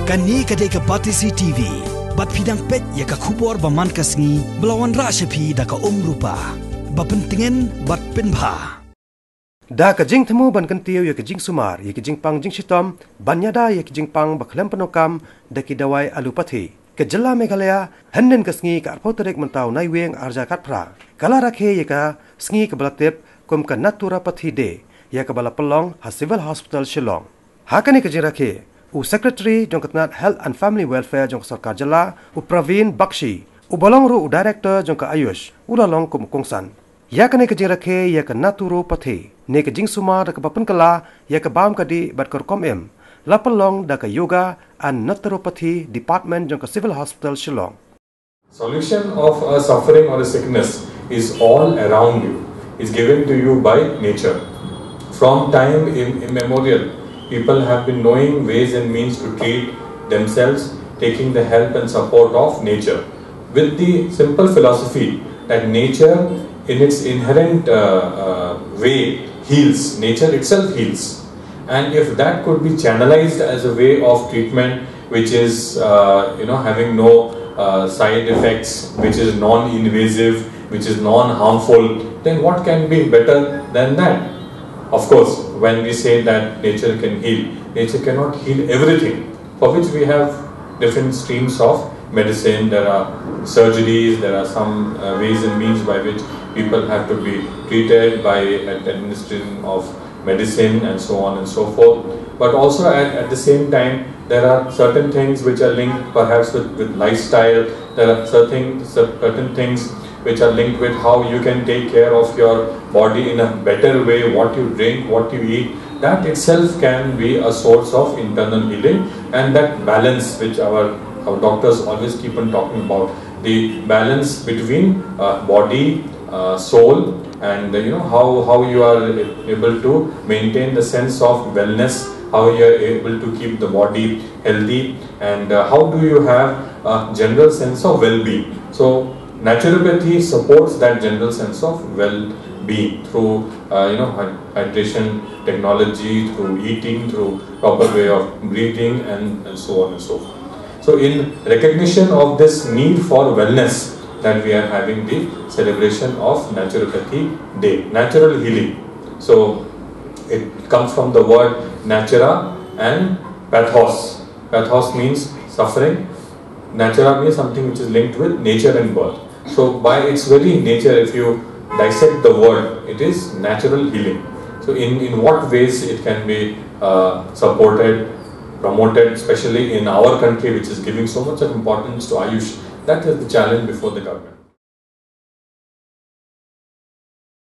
Kani kadai ka Batisi TV, bat pidang pet ya ka kubor baman kasngi, belawan rasyapi da ka rupa, bapentingan bat penbha. Da ka jing temu ban kentiu ya ka jing sumar, ya ka jing pang jing shitom, banyada ya ka jing pang baklem penokam, da ki dawai alupati. Ke Jela Meghalaya, henden ka sngi ka arpoterik mentau naiweng arja katpra. Kala rakhe ya ka sngi ka balatip, kum ka natura pathi de, ya ka bala pelong ha civil hospital Shillong. Hakani ka jing rakhe, u secretary jong katnat health and family welfare jong sarkar Jela, u Praveen Bakshi, u bolong ru u director jong ka Ayush, u lalong kum kongsan. Ya ka ne ka jing rakhe ya ka naturo pathi, ne ka jing sumar da ka bapen kala, ya ka bam ka di bat kor kom em. Lapalong da ka yoga and naturopathy department jong ka civil hospital Shillong. Solution of a suffering or a sickness is all around you. Is given to you by nature. From time immemorial, people have been knowing ways and means to treat themselves, taking the help and support of nature, with the simple philosophy that nature in its inherent way heals. Nature itself heals. And if that could be channelized as a way of treatment which is having no side effects, which is non-invasive, which is non-harmful, then what can be better than that? Of course, when we say that nature can heal, nature cannot heal everything, for which we have different streams of medicine. There are surgeries, there are some ways and means by which people have to be treated by administration of medicine and so on and so forth. But also at the same time, there are certain things which are linked perhaps with lifestyle. There are certain things which are linked with how you can take care of your body in a better way, what you drink, what you eat. That itself can be a source of internal healing, and that balance which our doctors always keep on talking about, the balance between body, soul, and how you are able to maintain the sense of wellness, how you are able to keep the body healthy, and how do you have a general sense of well-being. So naturopathy supports that general sense of well-being through hydration technology, through eating, through proper way of breathing, and so on and so forth. So in recognition of this need for wellness, that we are having the celebration of Naturopathy Day, natural healing. So it comes from the word natura and pathos. Pathos means suffering. Natura means something which is linked with nature and birth. So by its very nature, if you dissect the word, it is natural healing. So in what ways it can be supported, promoted, especially in our country, which is giving so much of importance to Ayush. That is the challenge before the government.